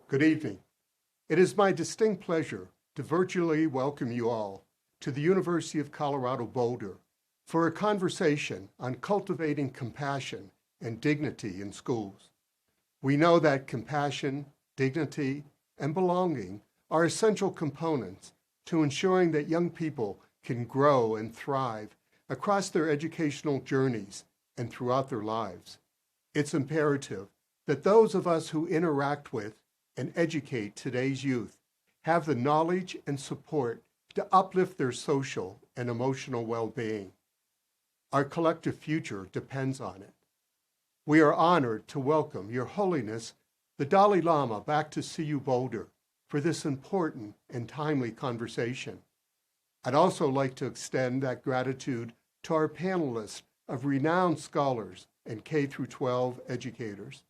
Good evening. It is my distinct pleasure to virtually welcome you all to the University of Colorado Boulder for a conversation on cultivating compassion and dignity in schools. We know that compassion, dignity, and belonging are essential components to ensuring that young people can grow and thrive across their educational journeys and throughout their lives. It's imperative that those of us who interact with and educate today's youth have the knowledge and support to uplift their social and emotional well-being. Our collective future depends on it. We are honored to welcome Your Holiness the Dalai Lama back to CU Boulder for this important and timely conversation. I'd also like to extend that gratitude to our panelists of renowned scholars and K-12 educators.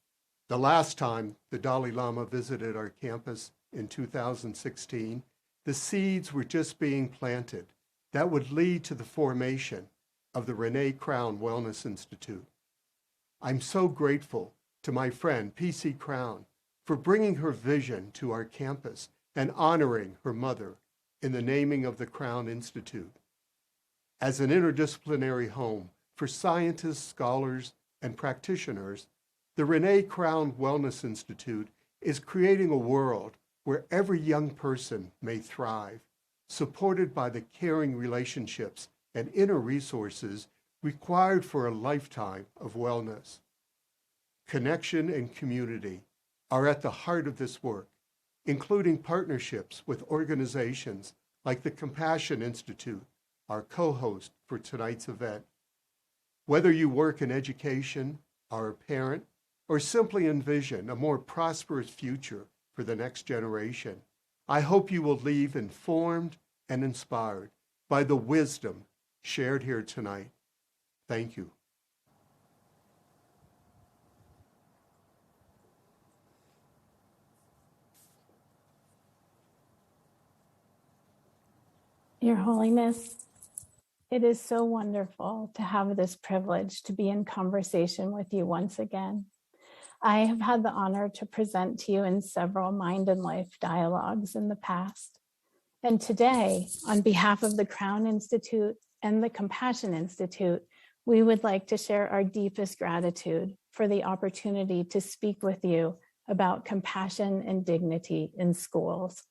The last time the Dalai Lama visited our campus in 2016, the seeds were just being planted that would lead to the formation of the Renée Crown Wellness Institute. I'm so grateful to my friend P.C. Crown for bringing her vision to our campus and honoring her mother in the naming of the Crown Institute. As an interdisciplinary home for scientists, scholars, and practitioners, the Renée Crown Wellness Institute is creating a world where every young person may thrive, supported by the caring relationships and inner resources required for a lifetime of wellness. Connection and community are at the heart of this work, including partnerships with organizations like the Compassion Institute, our co-host for tonight's event. Whether you work in education, are a parent, or simply envision a more prosperous future for the next generation, I hope you will leave informed and inspired by the wisdom shared here tonight. Thank you. Your Holiness, it is so wonderful to have this privilege to be in conversation with you once again. I have had the honor to present to you in several Mind and Life dialogues in the past. And today, on behalf of the Crown Institute and the Compassion Institute, we would like to share our deepest gratitude for the opportunity to speak with you about compassion and dignity in schools.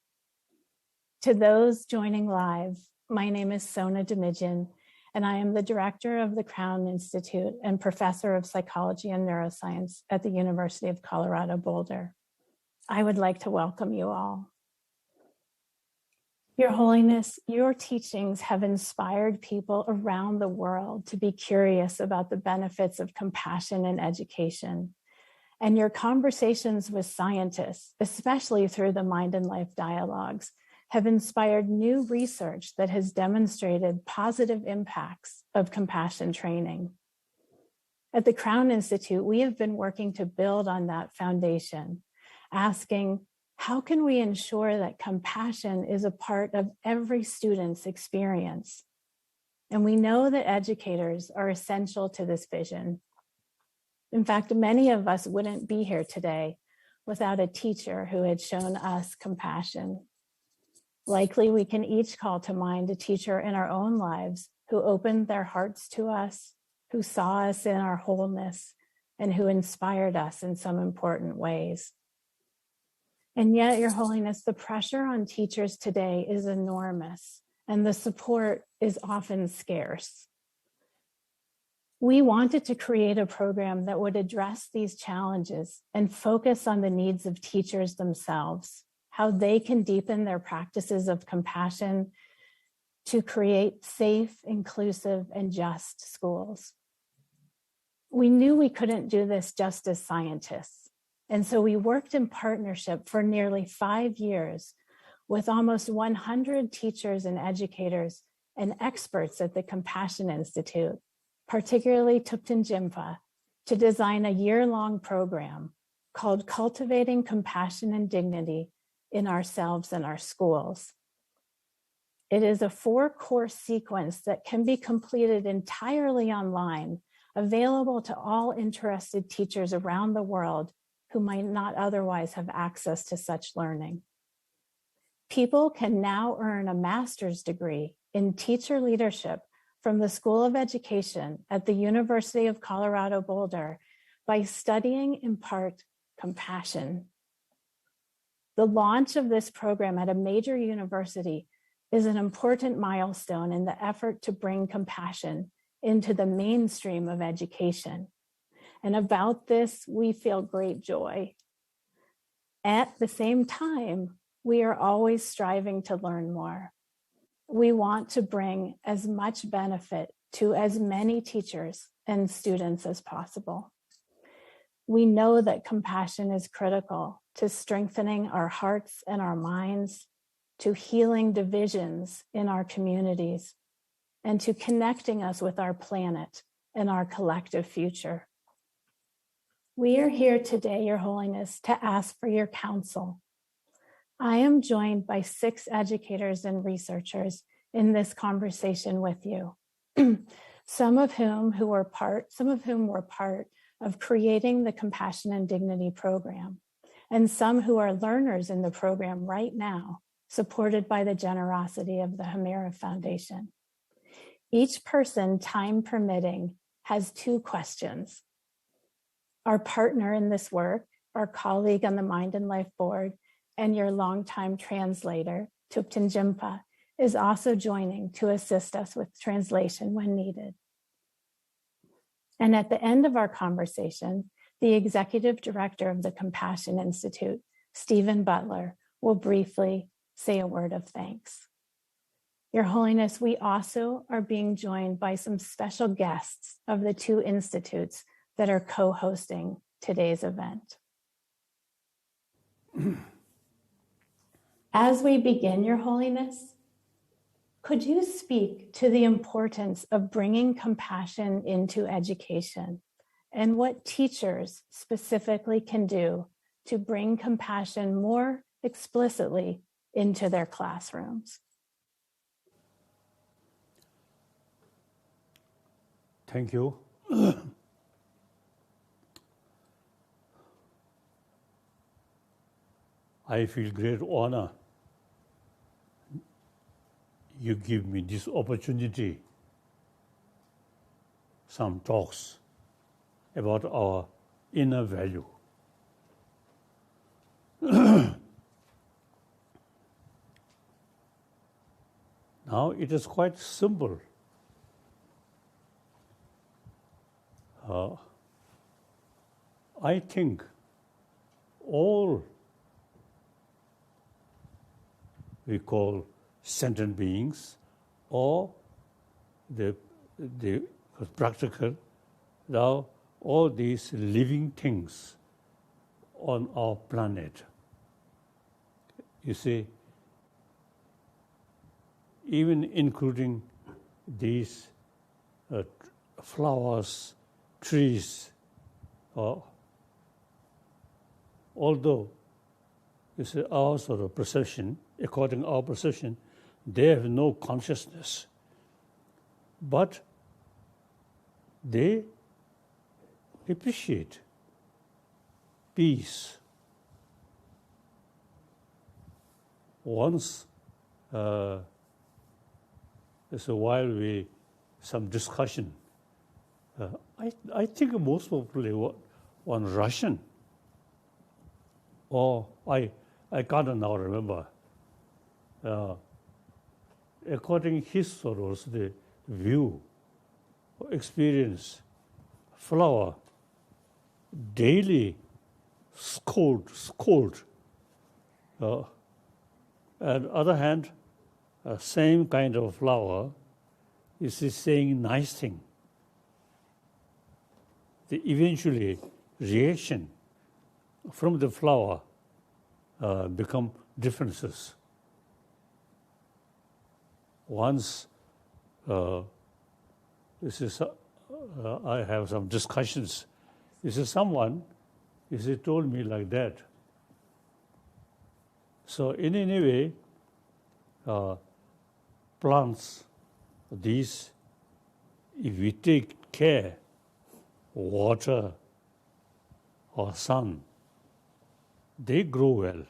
To those joining live, my name is Sona Demijan, and I am the director of the Crown Institute and professor of psychology and neuroscience at the University of Colorado Boulder. I would like to welcome you all. Your Holiness, your teachings have inspired people around the world to be curious about the benefits of compassion in education. And your conversations with scientists, especially through the Mind and Life dialogues, have inspired new research that has demonstrated positive impacts of compassion training. At the Crown Institute, we have been working to build on that foundation, asking, how can we ensure that compassion is a part of every student's experience? And we know that educators are essential to this vision. In fact, many of us wouldn't be here today without a teacher who had shown us compassion. Likely, we can each call to mind a teacher in our own lives who opened their hearts to us, who saw us in our wholeness, and who inspired us in some important ways. And yet, Your Holiness, the pressure on teachers today is enormous, and the support is often scarce. We wanted to create a program that would address these challenges and focus on the needs of teachers themselves, how they can deepen their practices of compassion to create safe, inclusive, and just schools. We knew we couldn't do this just as scientists, and so we worked in partnership for nearly 5 years with almost 100 teachers and educators and experts at the Compassion Institute, particularly Thupten Jinpa, to design a year-long program called Cultivating Compassion and Dignity in Ourselves and Our Schools. It is a 4-course sequence that can be completed entirely online, available to all interested teachers around the world who might not otherwise have access to such learning. People can now earn a master's degree in teacher leadership from the School of Education at the University of Colorado Boulder by studying in part compassion. The launch of this program at a major university is an important milestone in the effort to bring compassion into the mainstream of education. And about this, we feel great joy. At the same time, we are always striving to learn more. We want to bring as much benefit to as many teachers and students as possible. We know that compassion is critical to strengthening our hearts and our minds, to healing divisions in our communities, and to connecting us with our planet and our collective future. We are here today, Your Holiness, to ask for your counsel. I am joined by 6 educators and researchers in this conversation with you, some of whom were part of creating the Compassion and Dignity program, and some who are learners in the program right now, supported by the generosity of the Hemera Foundation. Each person, time permitting, has 2 questions. Our partner in this work, our colleague on the Mind and Life Board, and your longtime translator, Thupten Jimpa, is also joining to assist us with translation when needed. And at the end of our conversation, the executive director of the Compassion Institute, Stephen Butler, will briefly say a word of thanks. Your Holiness, we also are being joined by some special guests of the 2 institutes that are co-hosting today's event. As we begin, Your Holiness, could you speak to the importance of bringing compassion into education and what teachers specifically can do to bring compassion more explicitly into their classrooms? Thank you. I feel great honor you give me this opportunity, some talks about our inner value. Now it is quite simple. I think all we call sentient beings, or the practical, now all these living things on our planet. You see, even including these flowers, trees, although you see our sort of perception, according to our perception, they have no consciousness, but they appreciate peace. Once, so while some discussion, I think most probably one Russian, or I can't now remember. According to his sort of the view, experience, flower daily scold. On the other hand, same kind of flower is saying nice thing. The eventually reaction from the flower become differences. Once I have some discussions. Someone told me like that. So in any way, plants, these, if we take care, water or sun, they grow well.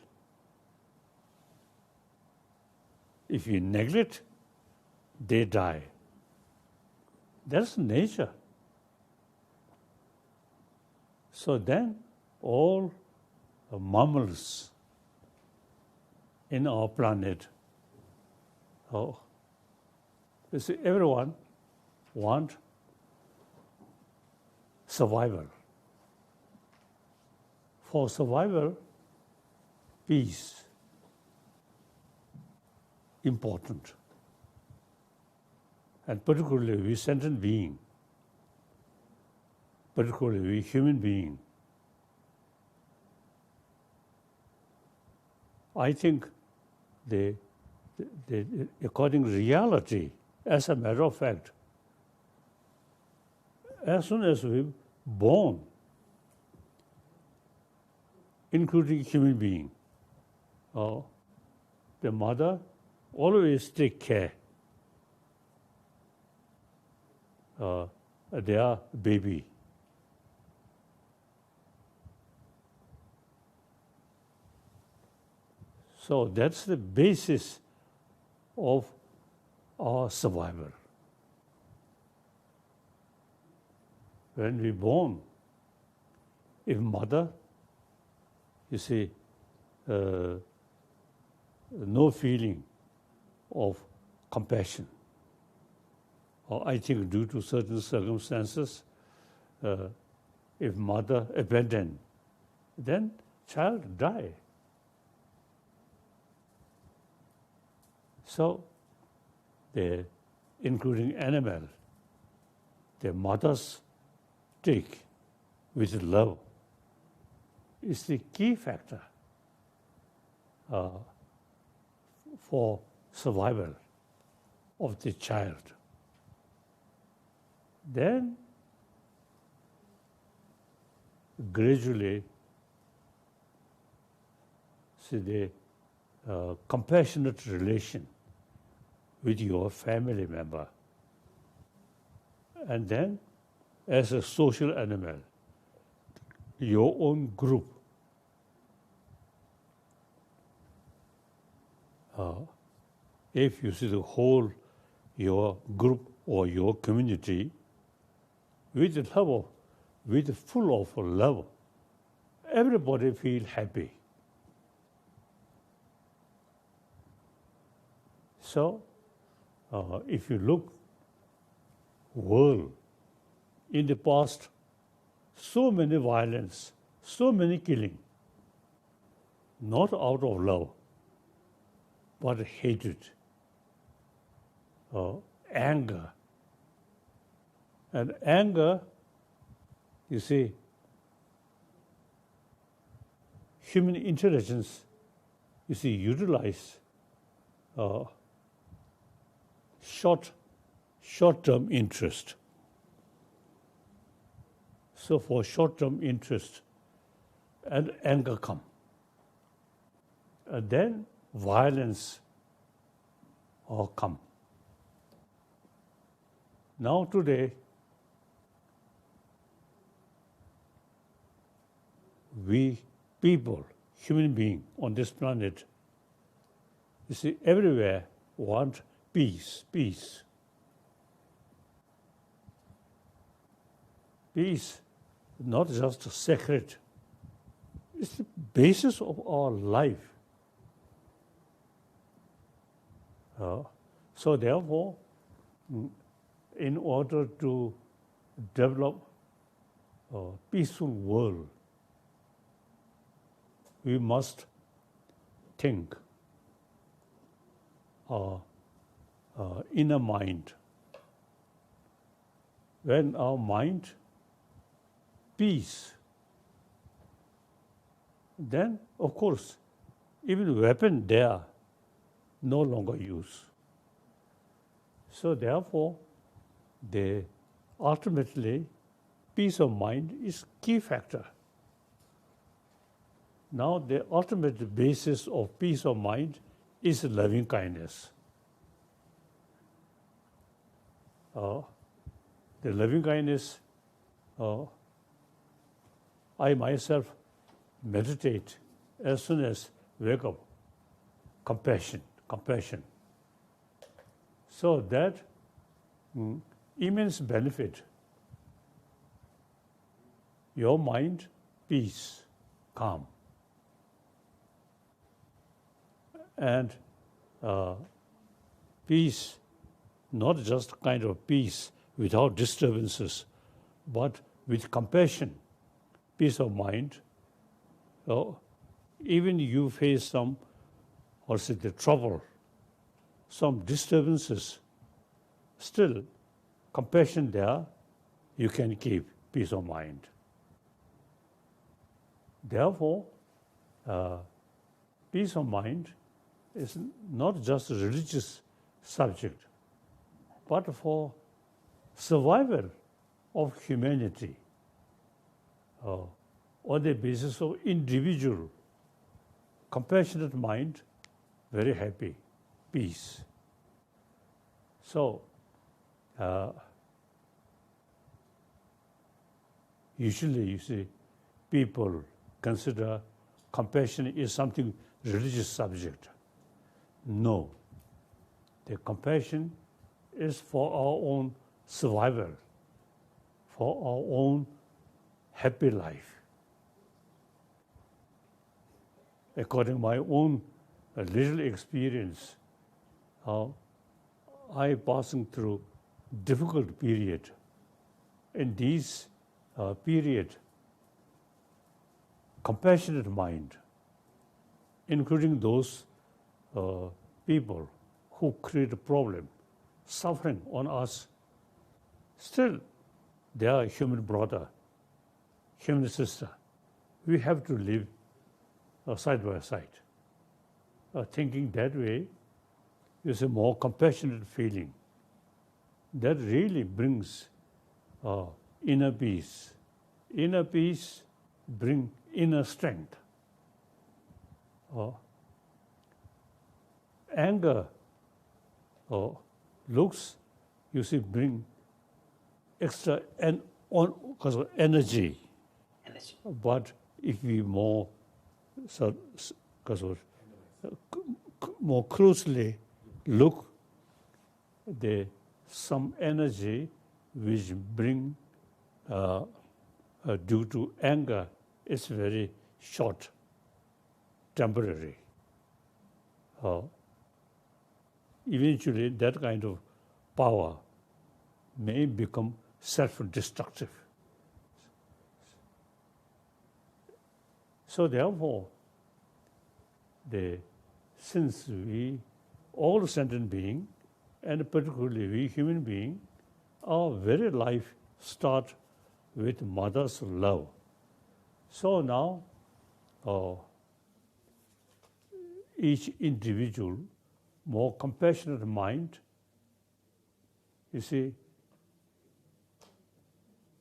If you neglect, they die. That's nature. So then all the mammals in our planet, you see, everyone wants survival. For survival, peace, important. And particularly we sentient being, particularly we human being. I think according to reality, as a matter of fact, as soon as we're born, including human being, the mother always take care their baby. So that's the basis of our survival. When we're born, if mother, you see, no feeling of compassion, or I think due to certain circumstances, if mother abandoned, then child die. So, including animal, the mothers take with love is the key factor for survival of the child. Then, gradually, see the compassionate relation with your family member. And then, as a social animal, your own group. If you see the whole, your group or your community, with love, with full of love, everybody feel happy. So, if you look world, in the past, so many violence, so many killing, not out of love, but hatred, anger. And anger, you see, human intelligence, you see, utilize short-term interest. So for short-term interest, and anger come. And then violence come. Now today, we people, human beings on this planet, you see, everywhere want peace, peace. Peace, not just sacred, it's the basis of our life. So therefore, in order to develop a peaceful world, we must think our inner mind. When our mind peace, then of course even weapon there no longer use. So therefore, ultimately peace of mind is key factor. Now the ultimate basis of peace of mind is loving kindness. The loving kindness, I myself meditate as soon as wake up, compassion. So that immense benefit. Your mind, peace, calm. And peace, not just kind of peace without disturbances, but with compassion, peace of mind. Even you face some, or say the trouble, some disturbances, still compassion there, you can keep peace of mind. Therefore, peace of mind is not just a religious subject, but for survival of humanity on the basis of individual, compassionate mind, very happy, peace. So, usually you see people consider compassion is something religious subject. No, the compassion is for our own survival, for our own happy life. According to my own little experience, I passing through difficult period. In this period, compassionate mind, including those people who create a problem, suffering on us, still they are human brother, human sister. We have to live side by side. Thinking that way is a more compassionate feeling. That really brings inner peace. Inner peace brings inner strength. Anger looks, you see, bring extra because of energy. But if we more closely look, the some energy which bring due to anger is very short, temporary. Eventually, that kind of power may become self-destructive. So therefore, since we, all sentient beings, and particularly we human beings, our very life starts with mother's love. So now, each individual, more compassionate mind, you see,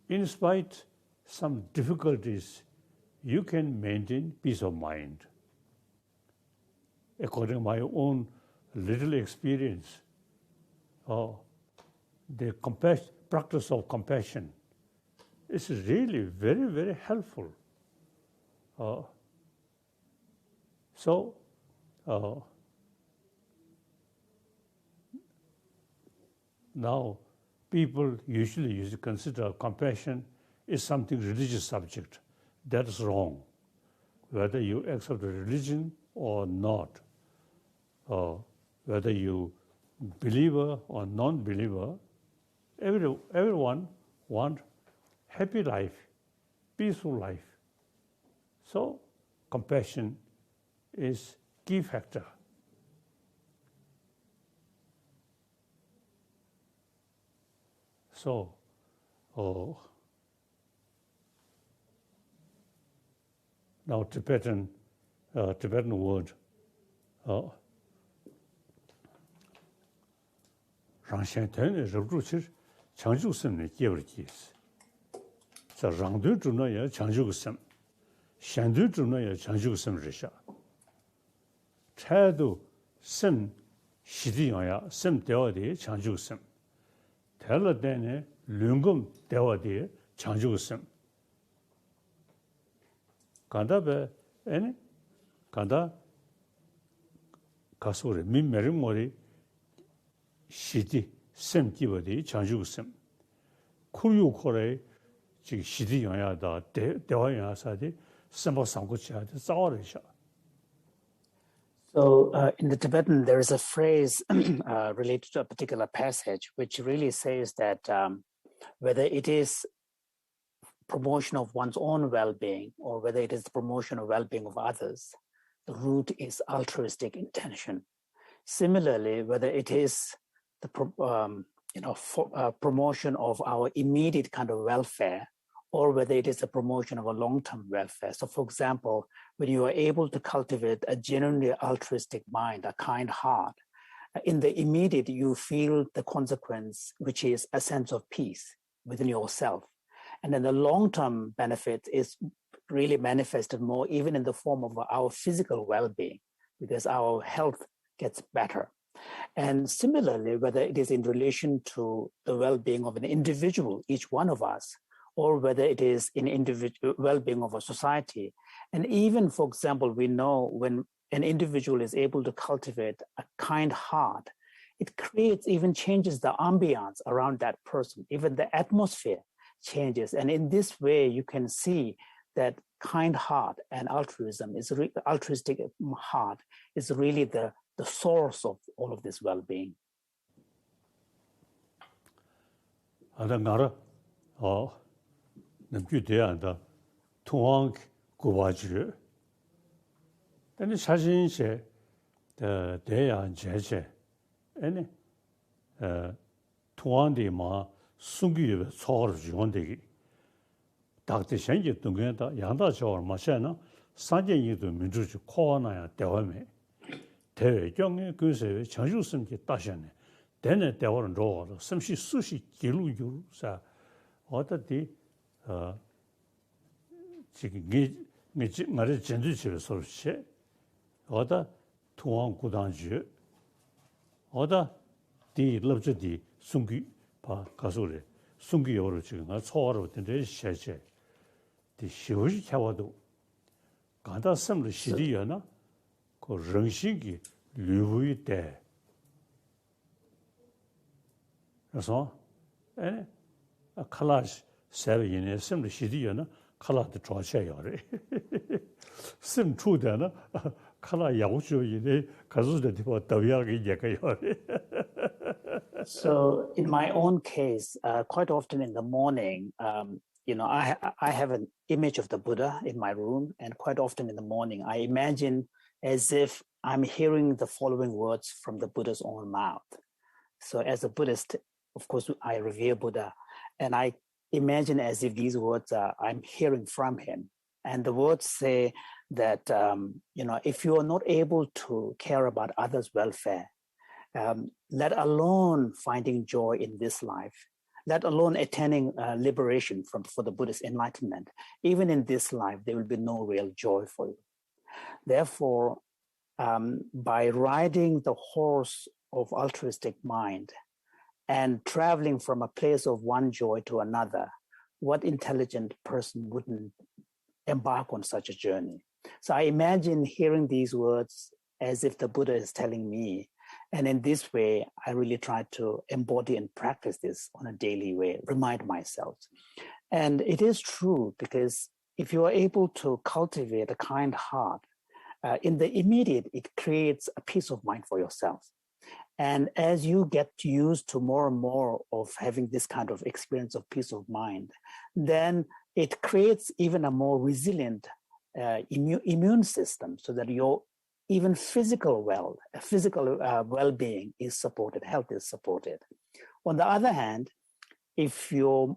in spite some difficulties, you can maintain peace of mind. According to my own little experience, the practice of compassion is really very, very helpful. Now, people usually consider compassion is something religious subject. That's wrong. Whether you accept a religion or not, whether you believer or non-believer, everyone want happy life, peaceful life. So compassion is key factor. So, now Tibetan word, Rangshan Rabruchir, Changju Sim Yevrikis. So Rangdu Trunaya Changju Sim, Shandu Trunaya Changju Sim Risha. Chadu Sim Shidiyaya Sim Dewadi Changju Sim. Tela Dene Lungum Dewadi Changju Sim. Kandabe any 간다 가소리 민메르모리 시디 샘기버디 장주sem 쿠유코레 지금 시디 영야다 대화야사디 sem보상고치하데 싸워르샤. So in the Tibetan, there is a phrase related to a particular passage, which really says that whether it is promotion of one's own well-being or whether it is the promotion of well-being of others, the root is altruistic intention. Similarly, whether it is the promotion of our immediate kind of welfare or whether it is a promotion of a long-term welfare. So for example, when you are able to cultivate a genuinely altruistic mind, a kind heart, in the immediate, you feel the consequence, which is a sense of peace within yourself. And then the long-term benefit is really manifested more even in the form of our physical well-being, because our health gets better. And similarly, whether it is in relation to the well-being of an individual, each one of us, or whether it is in individual well-being of a society. And even, for example, we know when an individual is able to cultivate a kind heart, it creates, even changes the ambiance around that person, even the atmosphere changes. And in this way, you can see that kind heart and altruism is altruistic heart is really the source of all of this well-being. 남규대한다 통왕 고바주 근데 사진세 대야 제제 아니 통왕대마 숨기에 소를 주원되기 닥터 현재 동행다 양다저 마셔나 산전이도 민주주 코로나야 대화매 대외경에 그새 전주심기 따셨네 대내 대화는 로로 섬시 수시 기루유사 어떻게 지금 말을 전주집에 서울시 어다 통왕구단주 어다 디 럽저디 숨기 봐 가소래 숨기요로 지금 초월로 된데 셰셰 디 시우지 차와도 간다 섬을 시리여나 그 렁신기 류의 때 그래서 에 칼라시 세비네 섬을 시리여나 칼라도 좋아셔요래 섬 추대나 칼라 야우주이네 가수들 뭐 더위하게 얘기해요래. So in my own case, quite often in the morning, I have an image of the Buddha in my room, and quite often in the morning, I imagine as if I'm hearing the following words from the Buddha's own mouth. So as a Buddhist, of course, I revere Buddha, and I imagine as if these words I'm hearing from him. And the words say that, if you are not able to care about others' welfare, let alone finding joy in this life, let alone attaining liberation for the Buddhist enlightenment, even in this life, there will be no real joy for you. Therefore, by riding the horse of altruistic mind and traveling from a place of one joy to another, what intelligent person wouldn't embark on such a journey? So I imagine hearing these words as if the Buddha is telling me, and in this way, I really try to embody and practice this on a daily way, remind myself. And it is true, because if you are able to cultivate a kind heart, in the immediate, it creates a peace of mind for yourself. And as you get used to more and more of having this kind of experience of peace of mind, then it creates even a more resilient immune system, so that your even physical well-being is supported, health is supported. On the other hand, if your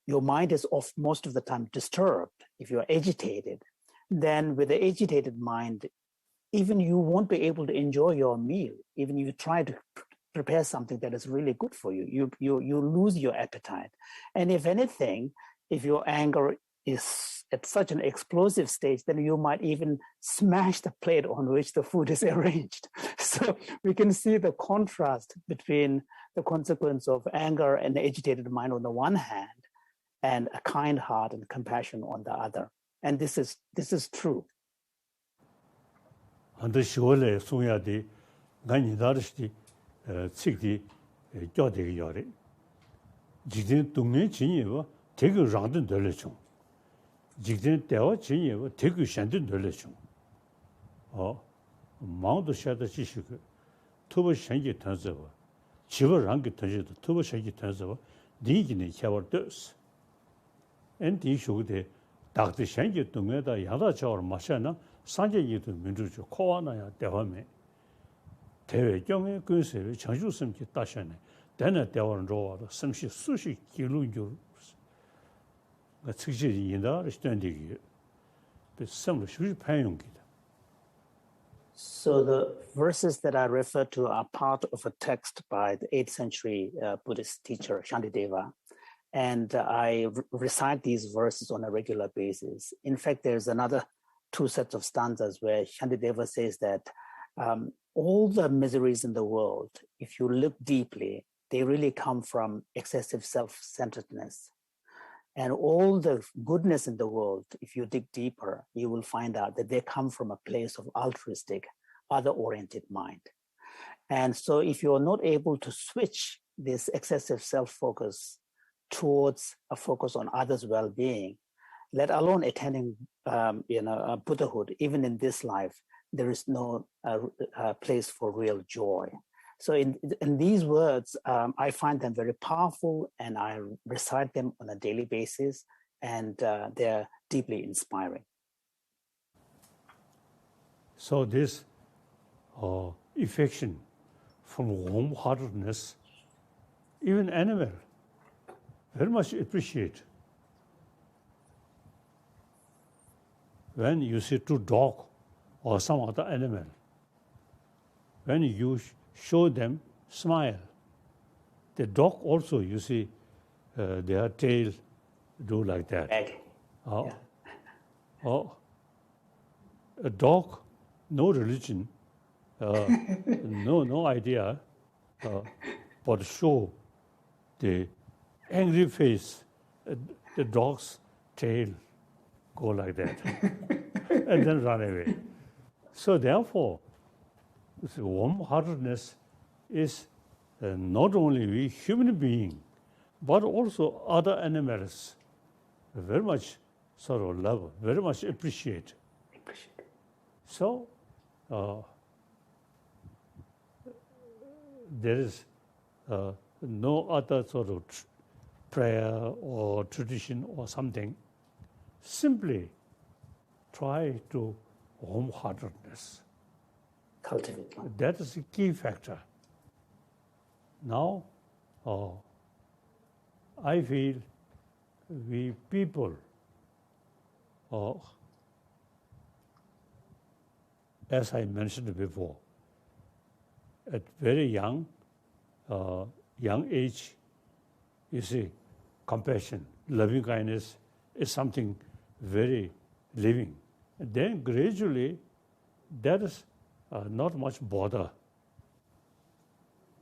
mind is most of the time disturbed, if you're agitated, then with the agitated mind, even you won't be able to enjoy your meal. Even if you try to prepare something that is really good for you, you lose your appetite. And if anything, if your anger is at such an explosive stage, then you might even smash the plate on which the food is arranged. So we can see the contrast between the consequence of anger and agitated mind on the one hand, and a kind heart and compassion on the other. And this is true. 한데 시월에 송야디 간이다르시디 칙디 껴되게 요래 지진 동네 진이와 되게 랑든 돌려죠 지진 때와 진이와 되게 샨든 돌려죠 마음도 샤다 지시고 투버 샹게 탄서와 집을 한게 터지도 투버 샹게 탄서와 니기네 샤워더스 엔디 쇼데 닥터 샹게 동네다 야다 저어 마셔나 산재이도 민주주 코와나야 대화매 대외 경에 근세를 장주심기 따셔네 대내 대화는 로와도 섬시 수시 기루주 그 측실이 인다 스탠디기 그 섬을 수시 파용기다. So the verses that I refer to are part of a text by the 8th century Buddhist teacher Shantideva. And I recite these verses on a regular basis. In fact, there's another 2 sets of stanzas where Shantideva says that all the miseries in the world, if you look deeply, they really come from excessive self-centeredness. And all the goodness in the world, if you dig deeper, you will find out that they come from a place of altruistic, other-oriented mind. And so if you're not able to switch this excessive self-focus towards a focus on others' well-being, let alone attaining Buddhahood, even in this life, there is no place for real joy. So in these words, I find them very powerful, and I recite them on a daily basis, and they're deeply inspiring. So this affection from warm-heartedness, even animal, very much appreciate. When you see two dogs or some other animal, when you show them smile, the dog also, you see, their tail do like that. A dog, no religion, no idea, but show the angry face, the dog's tail go like that, and then run away. So therefore, warm-heartedness is not only we human beings, but also other animals very much sort of love, very much appreciate. So there is no other sort of prayer or tradition or something. Simply try to warm-heartedness. Cultivate. That is the key factor. Now, I feel we people, as I mentioned before, at very young age, you see, compassion, loving kindness is something very living. And then gradually, that is not much bother.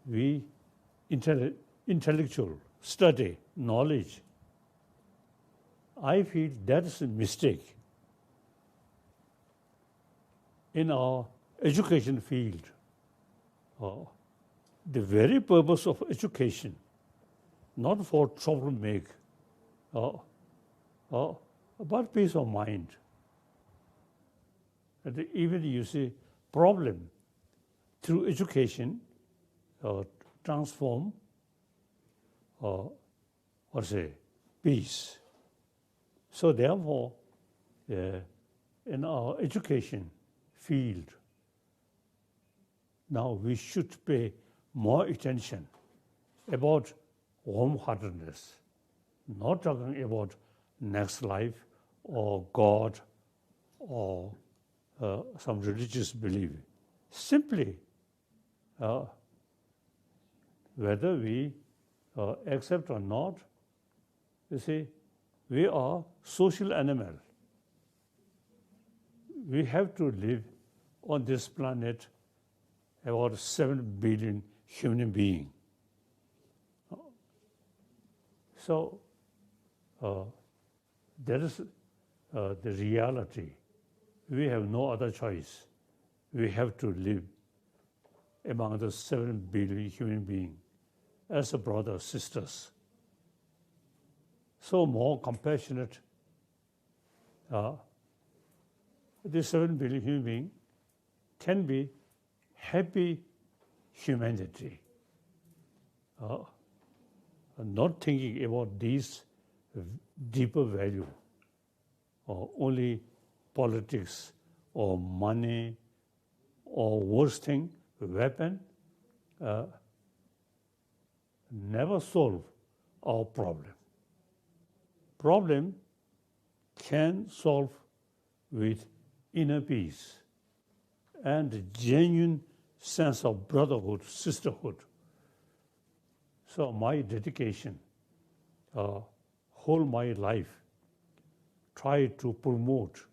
We intellectual study, knowledge. I feel that is a mistake. In our education field, the very purpose of education, not for troublemaking, but peace of mind. And even you see problem through education transform or say peace. So therefore, in our education field, now we should pay more attention about warm-heartedness, not talking about next life or God or some religious belief. Simply, whether we accept or not, you see, we are social animal. We have to live on this planet about 7 billion human beings. So that is the reality. We have no other choice. we have to live among the 7 billion human beings as brothers, sisters. So more compassionate. The 7 billion human beings can be happy humanity. Not thinking about these deeper value, or only politics, or money, or worst thing, weapon, never solve our problem. Problem can solve with inner peace and genuine sense of brotherhood, sisterhood. So my dedication, whole my life, try to promote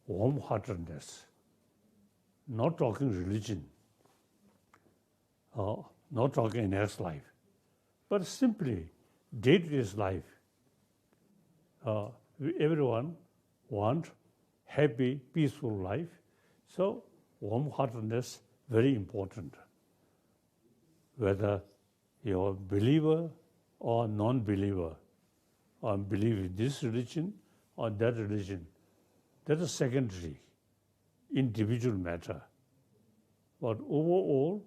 warm-heartedness, not talking religion, not talking next life, but simply day-to-day life. Everyone want happy, peaceful life. So warm-heartedness very important. Whether you're a believer or non-believer, or believe in this religion or that religion, that is secondary, individual matter. But overall,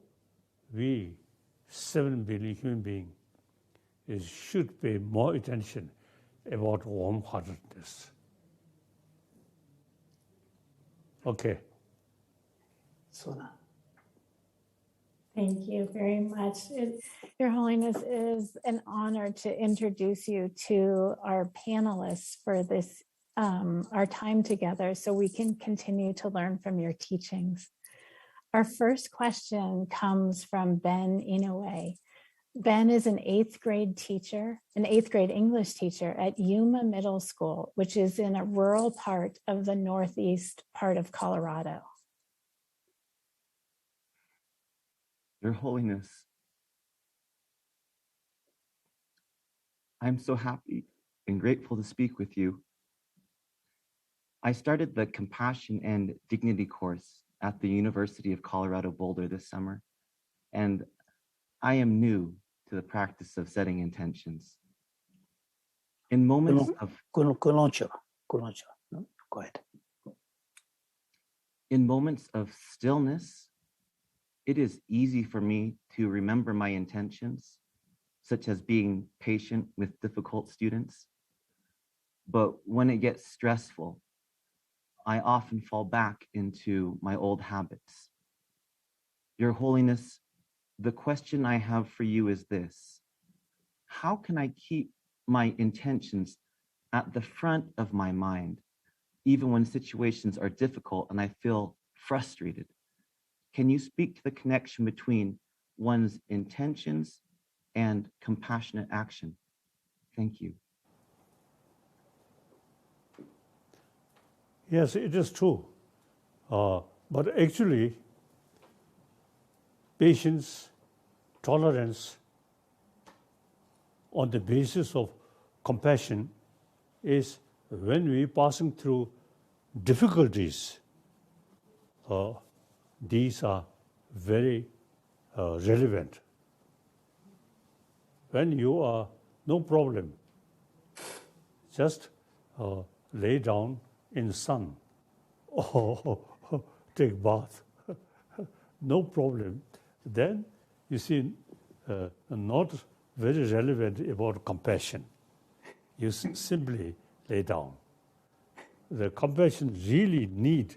we 7 billion human beings should pay more attention about warm-heartedness. Okay. Sona. Thank you very much. Your Holiness, it is an honor to introduce you to our panelists for this, our time together, so we can continue to learn from your teachings. Our first question comes from Ben Inoue. Ben is an 8th grade teacher, an 8th grade English teacher at Yuma Middle School, which is in a rural part of the northeast part of Colorado. Your Holiness, I'm so happy and grateful to speak with you. I started the Compassion and Dignity course at the University of Colorado Boulder this summer, and I am new to the practice of setting intentions. In moments of Go ahead. In moments of stillness, it is easy for me to remember my intentions, such as being patient with difficult students. But when it gets stressful, I often fall back into my old habits. Your Holiness, the question I have for you is this: how can I keep my intentions at the front of my mind, even when situations are difficult and I feel frustrated? Can you speak to the connection between one's intentions and compassionate action? Thank you. Yes, it is true. But actually, patience, tolerance on the basis of compassion is when we passing through difficulties. These are very relevant. When you are no problem, just lay down in the sun or take bath, no problem. Then you see, not very relevant about compassion. You simply lay down. The compassion really need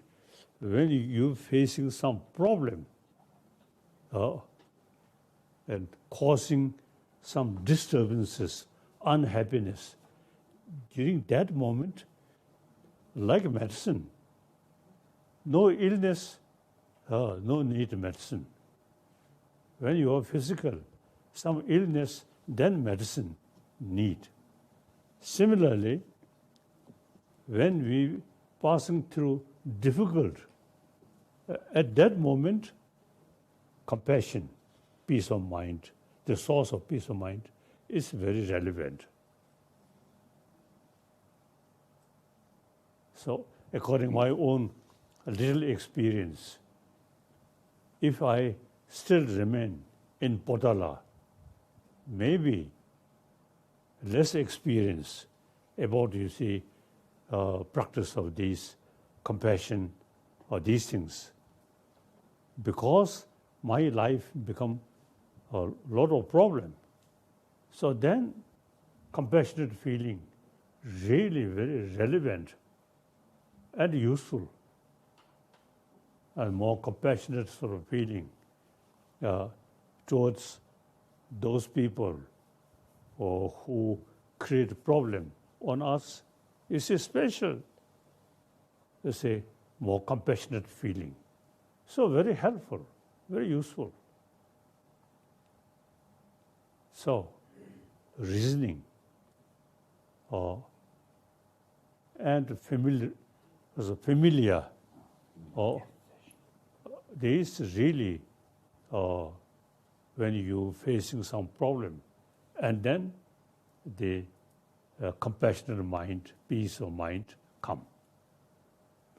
when you're facing some problem and causing some disturbances, unhappiness. During that moment, like medicine, no illness, no need medicine. When you are physical, some illness, then medicine need. Similarly, when we passing through difficult, at that moment, compassion, peace of mind, the source of peace of mind is very relevant. So according to my own little experience, if I still remain in Butler, maybe less experience about, practice of these compassion or these things, because my life become a lot of problem. So then compassionate feeling really very relevant and useful, and more compassionate sort of feeling towards those people who create a problem on us is a special, more compassionate feeling. So very helpful, very useful. So reasoning and familiar, this really when you facing some problem, and then the compassionate mind, peace of mind come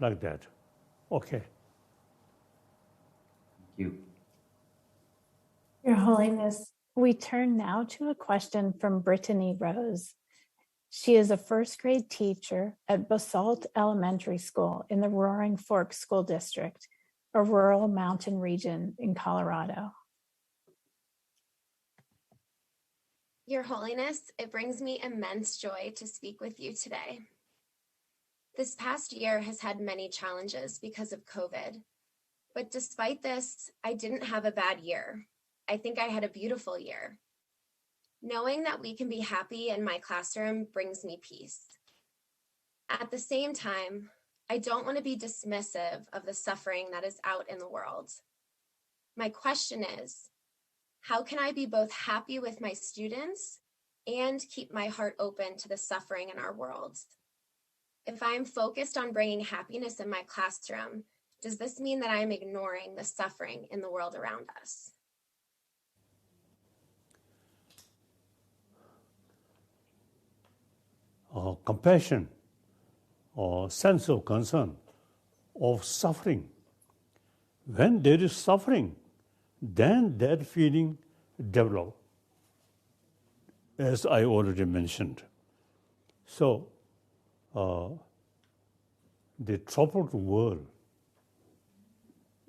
like that. Okay. Thank you. Your Holiness, we turn now to a question from Brittany Rose. She is a first grade teacher at Basalt Elementary School in the Roaring Fork School District, a rural mountain region in Colorado. Your Holiness, it brings me immense joy to speak with you today. This past year has had many challenges because of COVID, but despite this, I didn't have a bad year. I think I had a beautiful year. Knowing that we can be happy in my classroom brings me peace. At the same time, I don't want to be dismissive of the suffering that is out in the world. My question is, how can I be both happy with my students and keep my heart open to the suffering in our world? If I'm focused on bringing happiness in my classroom, does this mean that I'm ignoring the suffering in the world around us? Compassion or sense of concern of suffering. When there is suffering, then that feeling develops, as I already mentioned. So, the troubled world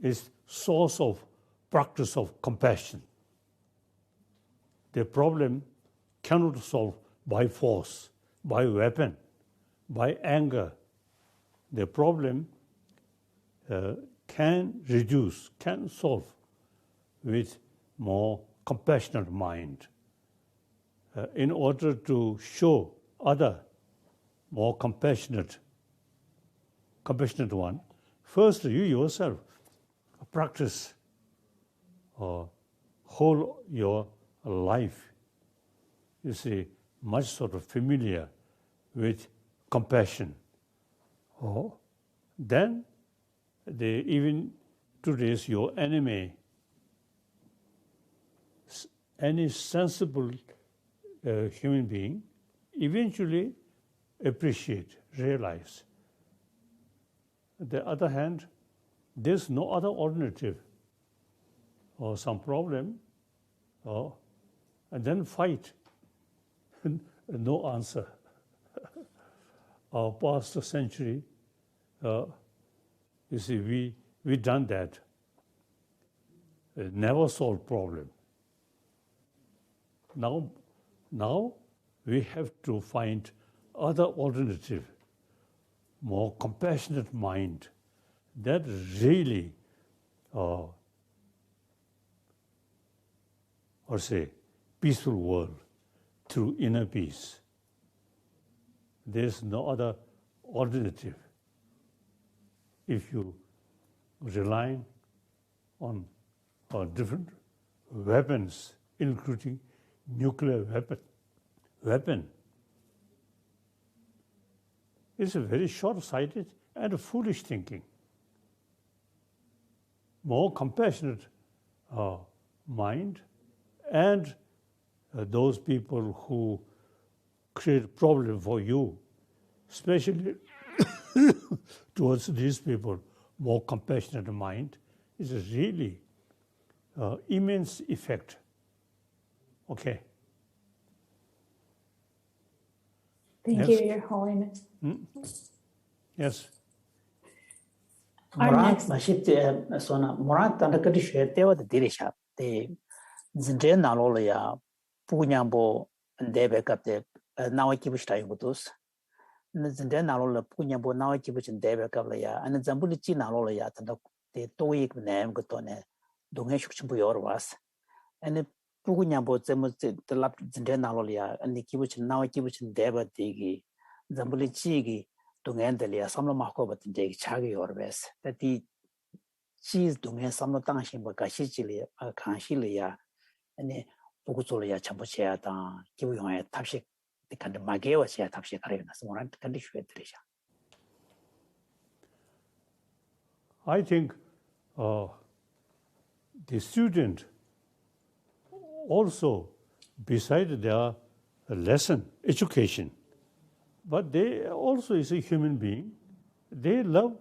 is source of practice of compassion. The problem cannot solve by force, by weapon, by anger. The problem can reduce, can solve with more compassionate mind. In order to show other more compassionate one, first you yourself practice whole your life. You see, much sort of familiar with compassion. Then even today's your enemy, any sensible human being eventually appreciate, realize. On the other hand, there's no other alternative or some problem, and then fight. No answer. Our past century, you see, we done that. Never solved problem. Now we have to find other alternative, more compassionate mind that really, peaceful world through inner peace. There's no other alternative. If you rely on different weapons, including nuclear weapon, it's a very short-sighted and foolish thinking. More compassionate mind, and those people who create problem for you, especially towards these people, more compassionate mind is really immense effect. Okay. Thank you, Your Holiness. Yes. Our next. Morat and the Kurdish Teo the Dirisha, the Zinjana Lolia, Punyambo, and Debek up the Nawaki Stayutus. Zinjana Lola Punyambo, Nawaki and Debek Ablia, and the Zambulici Naloya, the Toik name Gotone, Dongeshubuyor was. And the Punyambo, the Lap Zinjana Lolia, and the Kibuch Nawaki and Deba Digi, Zambulici. Tungendelia, some of Marco, but the Chagi or West, that the cheese Dungen, some of Tangshin, but Kashichilia, Kanshilia, and the Pugutolia, Champochea, Kiwi, Tapshik, the kind of Mageo, Tapshik, more condition. I think the student also, beside their lesson, education, but they also is a human being. They love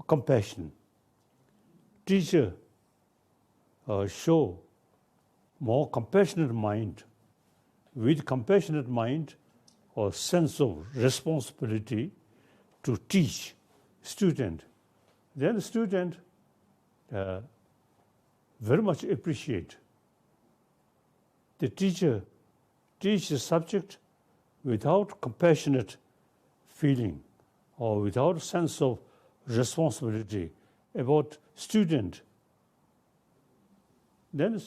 compassion. Teacher show more compassionate mind. With compassionate mind or sense of responsibility to teach student, then student very much appreciate. The teacher teach the subject without compassionate feeling or without sense of responsibility about student, then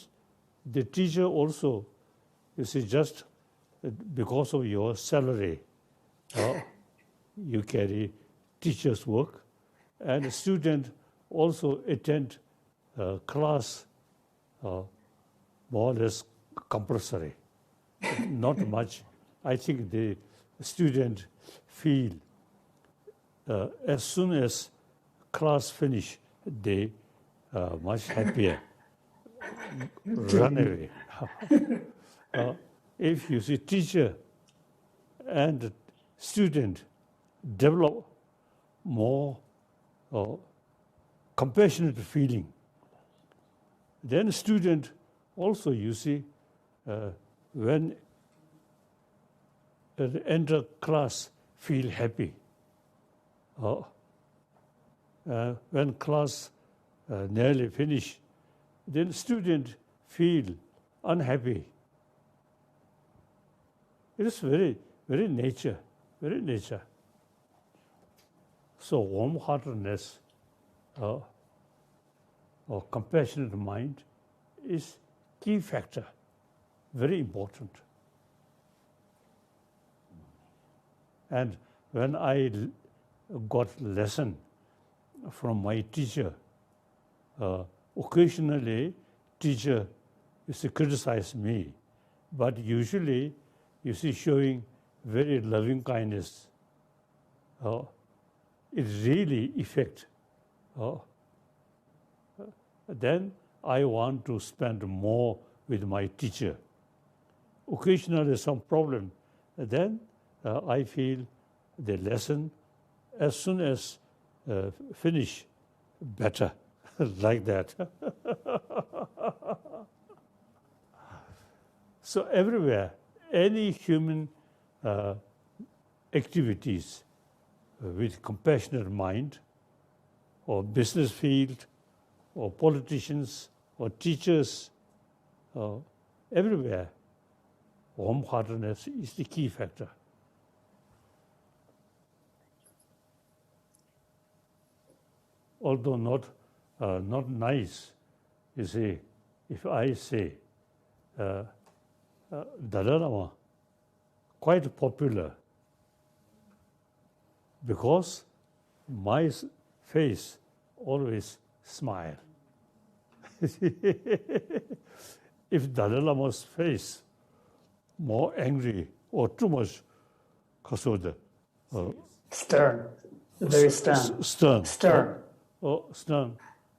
the teacher also, you see, just because of your salary, you carry teacher's work, and the student also attend class more or less compulsory, not much. I think the student feel as soon as class finish, they much happier, run away. If you see teacher and student develop more compassionate feeling, then student also, you see, when enter class, feel happy. When class nearly finish, then student feel unhappy. It is very, very nature, very nature. So warm-heartedness or compassionate mind is key factor, very important. And when I got lesson from my teacher, occasionally teacher used to criticize me, but usually you see showing very loving kindness. It really affects. Then I want to spend more with my teacher. Occasionally some problem, then I feel the lesson as soon as finish better, like that. So everywhere, any human activities with compassionate mind, or business field, or politicians, or teachers, everywhere, warm-heartedness is the key factor. Although not nice, you see, if I say Dalai Lama, quite popular, because my face always smile. If Dalai Lama's face more angry or too much, stern, very stern. Stern. Stern.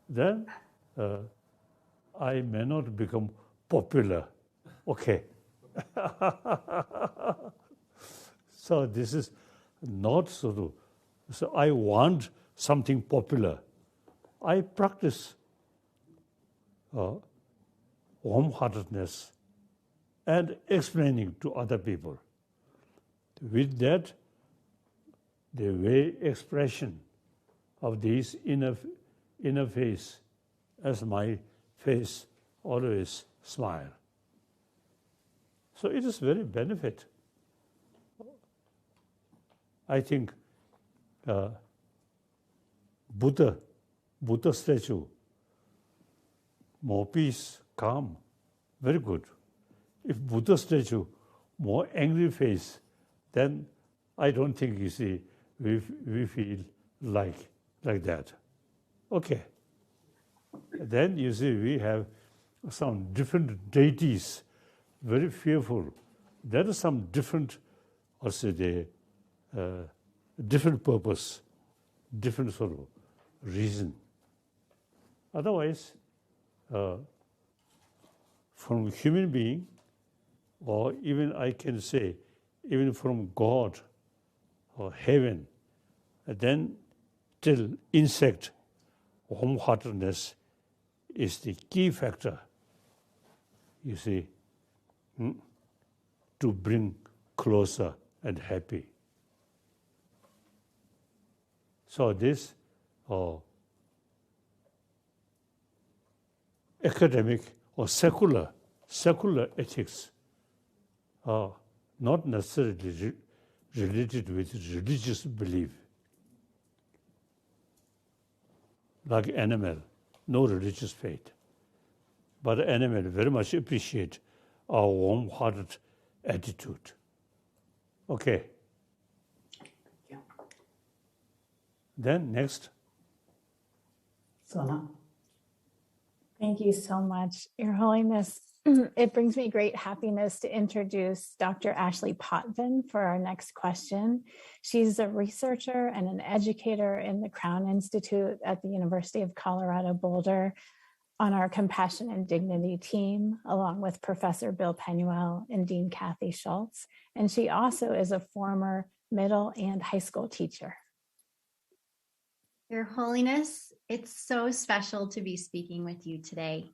Then I may not become popular. Okay. So this is not so. So I want something popular. I practice warm-heartedness and explaining to other people. With that, the way expression of this inner face, as my face always smile. So it is very benefit. I think Buddha statue, more peace, calm, very good. If Buddha statue, more angry face, then I don't think, you see, we feel like that. Okay. Then you see we have some different deities, very fearful. There is some different, also the different purpose, different sort of reason. Otherwise, from human being, or even I can say, even from God or heaven, then till insect, warm-heartedness is the key factor, you see, to bring closer and happy. So this academic or secular ethics are not necessarily related with religious belief. Like animal, no religious faith. But animal very much appreciate our warm-hearted attitude. Okay. Yeah. Then next. Sana. Thank you so much, Your Holiness. It brings me great happiness to introduce Dr. Ashley Potvin for our next question. She's a researcher and an educator in the Crown Institute at the University of Colorado Boulder on our Compassion and Dignity team, along with Professor Bill Penuel and Dean Kathy Schultz. And she also is a former middle and high school teacher. Your Holiness, it's so special to be speaking with you today.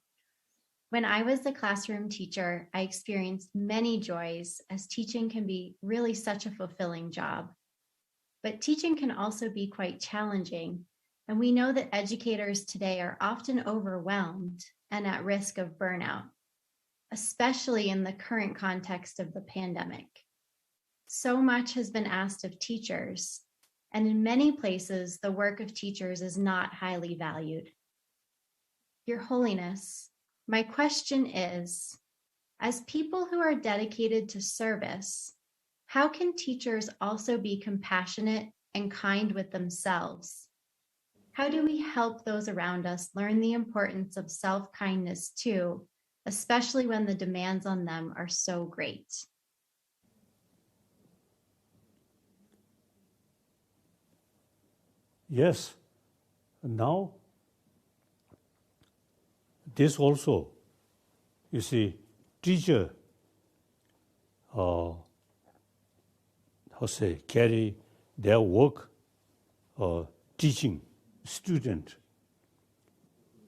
When I was a classroom teacher, I experienced many joys, as teaching can be really such a fulfilling job. But teaching can also be quite challenging, and we know that educators today are often overwhelmed and at risk of burnout, especially in the current context of the pandemic. So much has been asked of teachers, and in many places, the work of teachers is not highly valued. Your Holiness, my question is, as people who are dedicated to service, how can teachers also be compassionate and kind with themselves? How do we help those around us learn the importance of self-kindness too, especially when the demands on them are so great? Yes, now this also, you see, teacher, carry their work, teaching student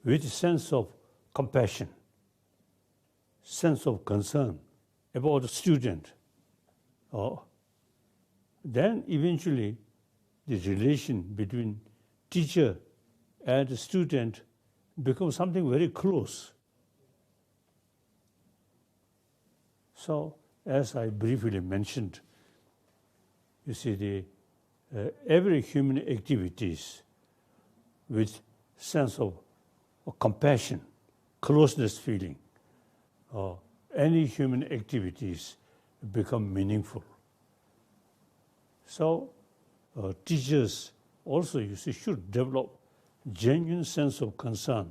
with a sense of compassion, sense of concern about the student. Then eventually the relation between teacher and the student becomes something very close. So, as I briefly mentioned, you see, every human activities with sense of compassion, closeness feeling, any human activities become meaningful. So, teachers also, you see, should develop genuine sense of concern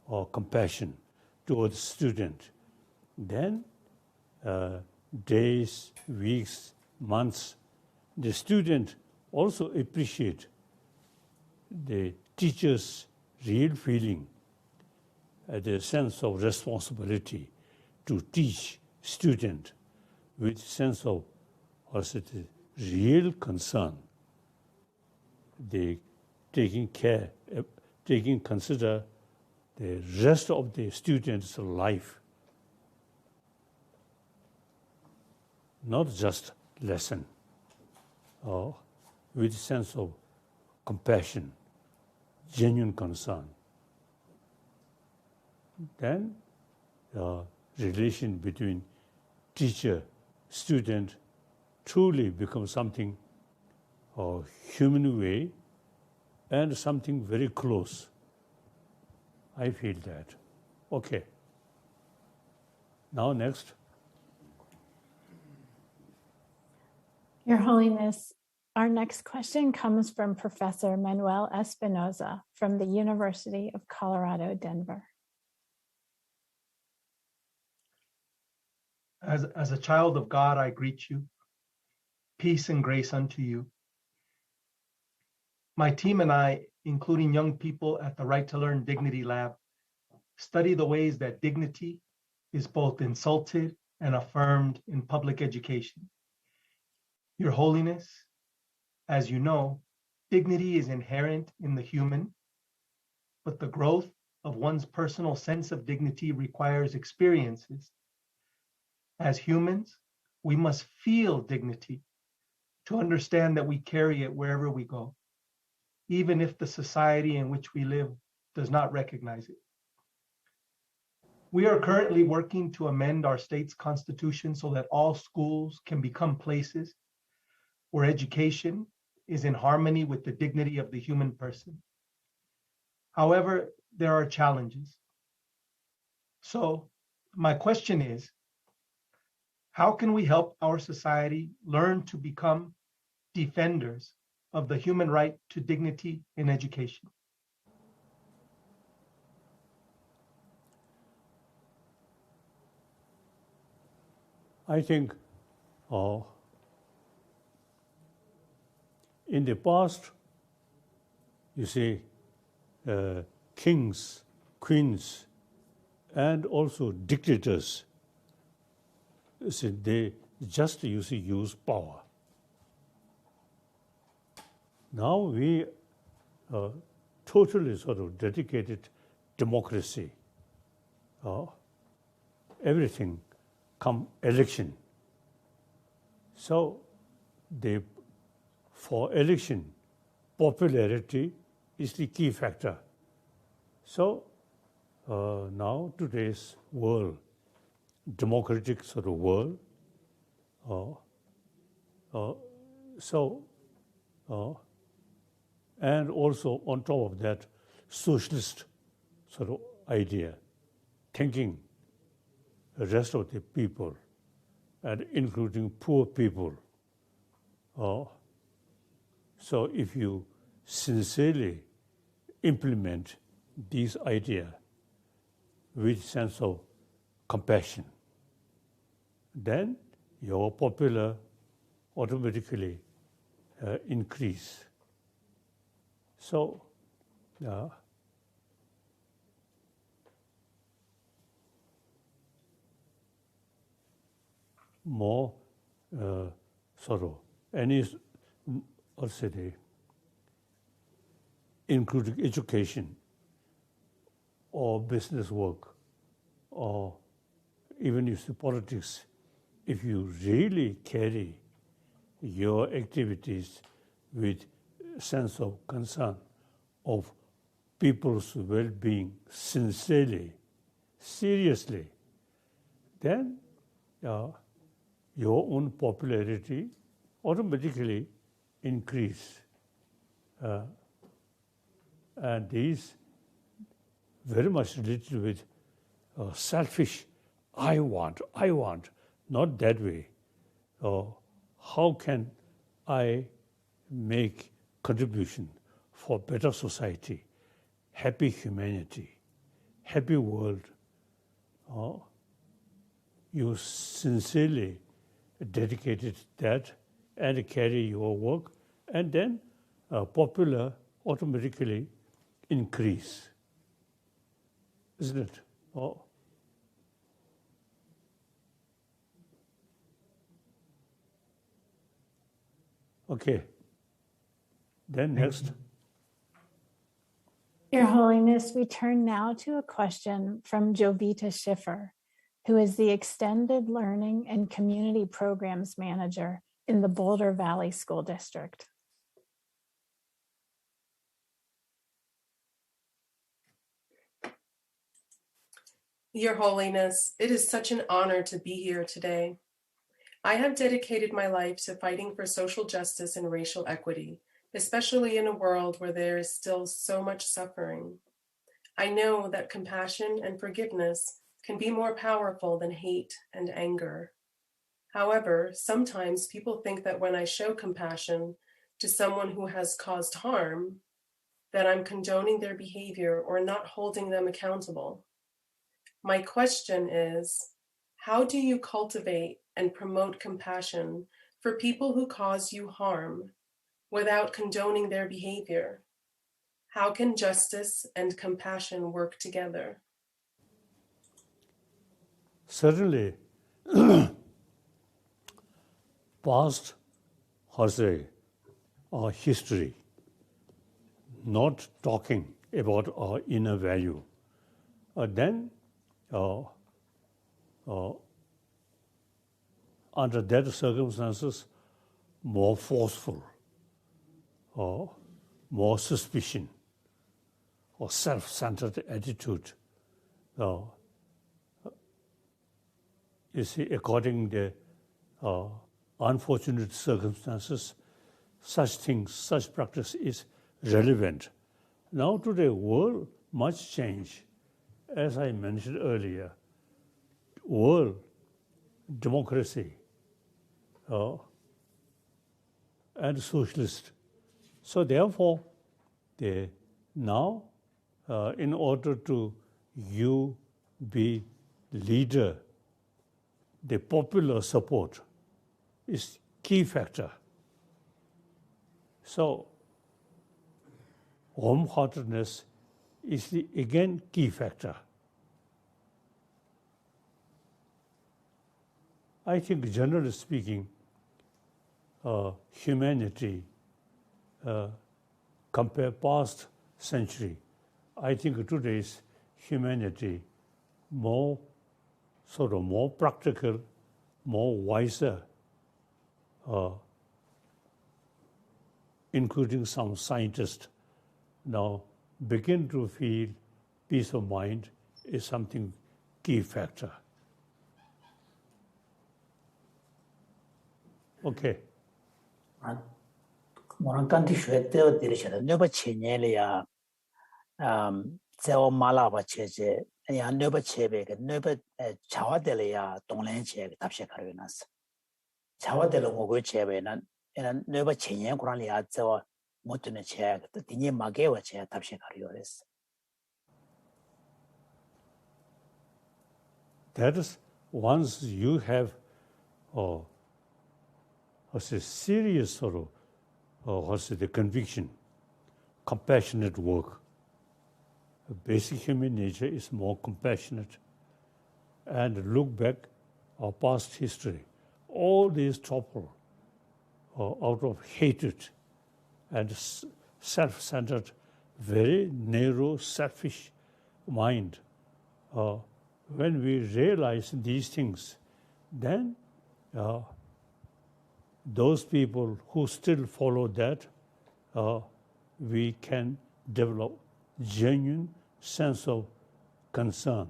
or compassion towards the student. Then, days, weeks, months, the student also appreciate the teacher's real feeling, the sense of responsibility to teach student with sense of also the real concern, the taking consider the rest of the student's life, not just lesson, with sense of compassion, genuine concern. Then the relation between teacher, student truly becomes something human way and something very close. I feel that. Okay. Now next. Your Holiness, our next question comes from Professor Manuel Espinoza from the University of Colorado, Denver. As a child of God, I greet you. Peace and grace unto you. My team and I, including young people at the Right to Learn Dignity Lab, study the ways that dignity is both insulted and affirmed in public education. Your Holiness, as you know, dignity is inherent in the human, but the growth of one's personal sense of dignity requires experiences. As humans, we must feel dignity to understand that we carry it wherever we go, even if the society in which we live does not recognize it. We are currently working to amend our state's constitution so that all schools can become places where education is in harmony with the dignity of the human person. However, there are challenges. So my question is, how can we help our society learn to become defenders of the human right to dignity in education? I think in the past, you see, kings, queens, and also dictators, they just use power. Now we totally sort of dedicated democracy. Everything come election. So for election, popularity is the key factor. So now today's world, democratic sort of world, and also on top of that, socialist sort of idea, thinking the rest of the people, and including poor people. So if you sincerely implement these ideas with sense of compassion, then your popular automatically increase. So more sort of any, let's say, including education or business work or even if the politics, if you really carry your activities with sense of concern of people's well-being sincerely, seriously, then your own popularity automatically increase. And these very much related with selfish, I want, not that way. How can I make contribution for better society, happy humanity, happy world? You sincerely dedicated that and carry your work, and then popular automatically increase, isn't it? Okay. Then next. Your Holiness, we turn now to a question from Jovita Schiffer, who is the Extended Learning and Community Programs Manager in the Boulder Valley School District. Your Holiness, it is such an honor to be here today. I have dedicated my life to fighting for social justice and racial equity, especially in a world where there is still so much suffering. I know that compassion and forgiveness can be more powerful than hate and anger. However, sometimes people think that when I show compassion to someone who has caused harm, that I'm condoning their behavior or not holding them accountable. My question is, how do you cultivate and promote compassion for people who cause you harm without condoning their behavior? How can justice and compassion work together? Certainly, past has a history, not talking about our inner value. Then, under that circumstances, more forceful, or more suspicion, or self-centered attitude. You see, according to the unfortunate circumstances, such things, such practice is relevant. Now today, world much change. As I mentioned earlier, world democracy and socialist. So therefore, now, in order to you be leader, the popular support is key factor. So warm-heartedness is again key factor. I think generally speaking, humanity compare past century, I think today's humanity more practical, more wiser, including some scientists now begin to feel peace of mind is something key factor. Okay. Morang kanti shwete dirishada nyoba chenyele ya zeo malaba cheche ya nyoba chebe ke nyoba chawadele ya tonglen che tapshe karwenas chawadele ngogo chebe na nyoba chenyen kurali ya zeo motune che tinye magewa che tapshe karwores. That is, once you have a serious sort of the conviction, compassionate work. Basic human nature is more compassionate. And look back our past history. All these topple out of hatred and self-centered, very narrow, selfish mind. When we realize these things, then those people who still follow that, we can develop genuine sense of concern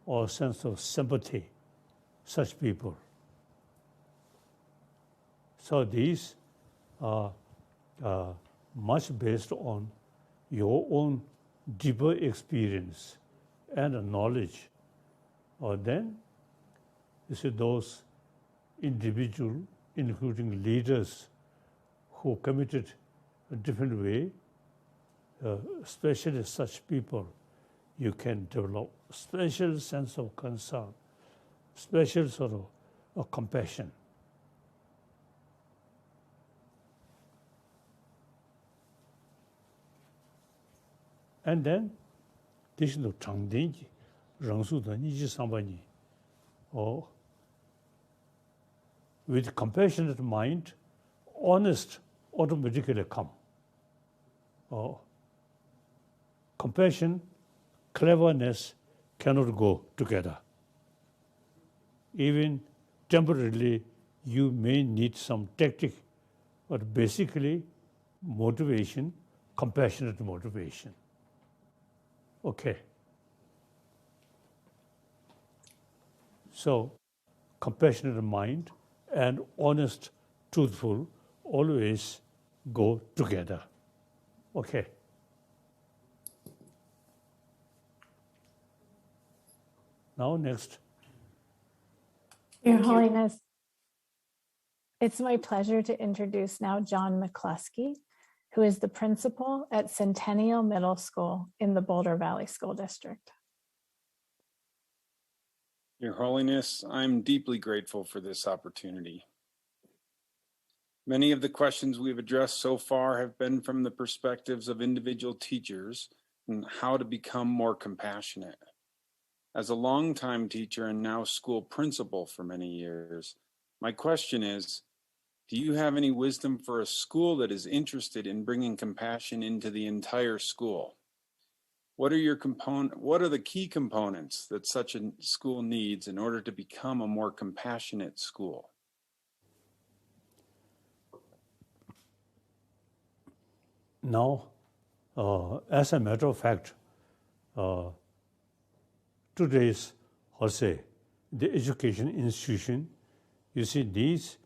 or sense of sympathy, such people. So these are much based on your own deeper experience and knowledge. Or then, you see those individuals, including leaders who committed a different way, especially such people, you can develop special sense of concern, special sort of compassion. And then, this is the Changdenji, Rangsu de Niji Sambani, or with compassionate mind, honest automatically come. compassion, cleverness cannot go together. Even temporarily, you may need some tactic, but basically, motivation, compassionate motivation. Okay. So, compassionate mind and honest, truthful always go together. Okay. Now next. Your Holiness, it's my pleasure to introduce now John McCluskey, who is the principal at Centennial Middle School in the Boulder Valley School District. Your Holiness, I'm deeply grateful for this opportunity. Many of the questions we've addressed so far have been from the perspectives of individual teachers and how to become more compassionate. As a longtime teacher and now school principal for many years, my question is, do you have any wisdom for a school that is interested in bringing compassion into the entire school? What are the key components that such a school needs in order to become a more compassionate school? Now, as a matter of fact, today's, the education institution, you see, these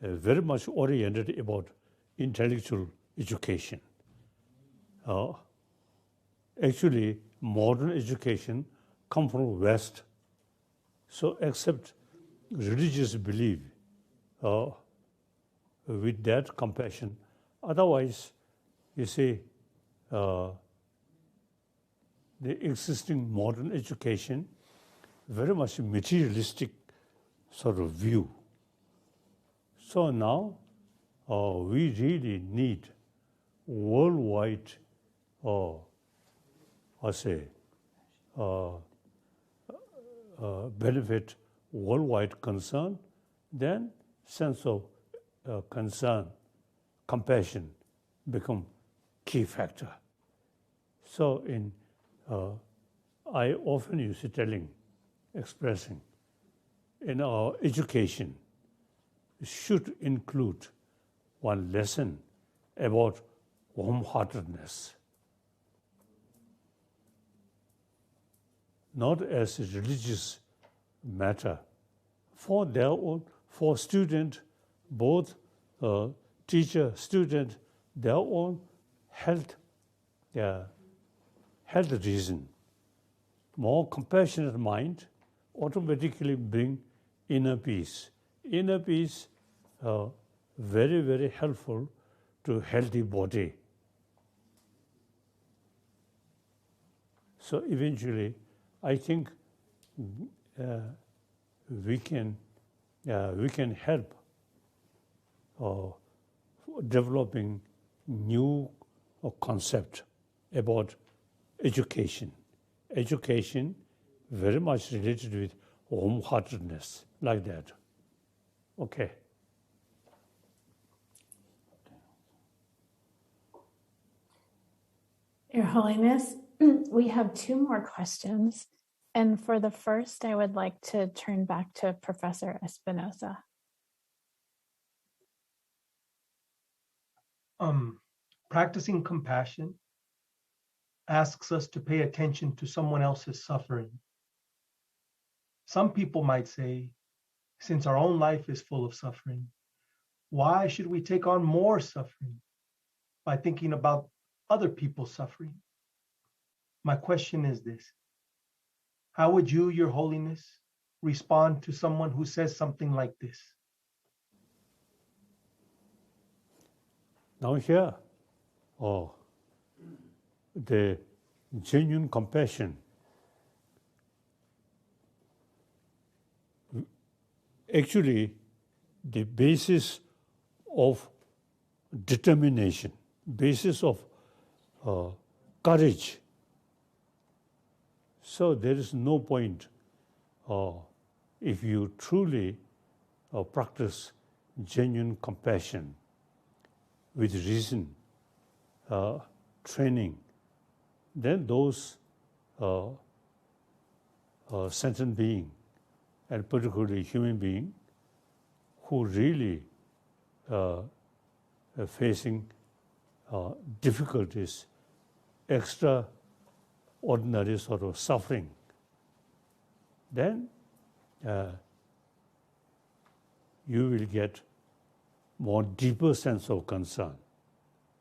very much oriented about intellectual education. Actually, modern education comes from West. So accept religious belief with that compassion. Otherwise, you see, the existing modern education, very much materialistic sort of view. So now we really need worldwide, benefit, worldwide concern, then sense of concern, compassion become key factor. So I often use expressing, in our education, should include one lesson about warm-heartedness, not as a religious matter, for their own, for student, both teacher, student, their own health reason. More compassionate mind automatically bring inner peace. Inner peace, very, very helpful to healthy body. So eventually, I think we can help developing new concept about education. Education very much related with warm-heartedness, like that. Okay. Your Holiness, we have two more questions. And for the first, I would like to turn back to Professor Espinosa. Practicing compassion asks us to pay attention to someone else's suffering. Some people might say, since our own life is full of suffering, why should we take on more suffering by thinking about other people's suffering? My question is this: how would you, Your Holiness, respond to someone who says something like this? Now here, the genuine compassion, actually the basis of determination, basis of courage. So there is no point if you truly practice genuine compassion with reason, training, then those sentient being, and particularly human being, who really are facing difficulties, extraordinary sort of suffering, then you will get more deeper sense of concern.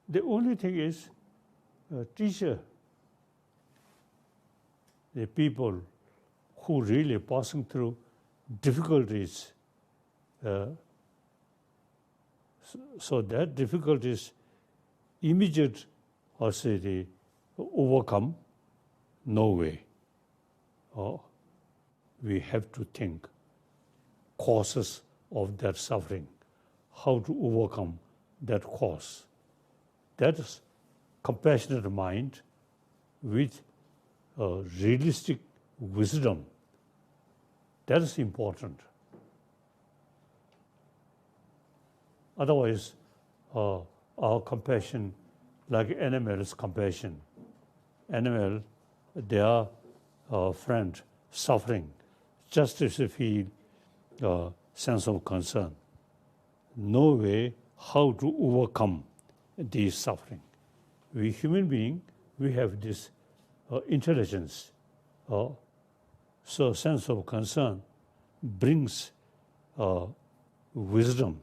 The only thing is, teacher, the people who really passing through difficulties, so that difficulties immediate or say the overcome, no way. We have to think causes of that suffering, how to overcome that cause. That is compassionate mind with realistic wisdom. That is important. Otherwise, our compassion, like animals' compassion, animal, their friend suffering, just as they feel sense of concern. No way how to overcome this suffering. We human beings, we have this intelligence. So sense of concern brings wisdom,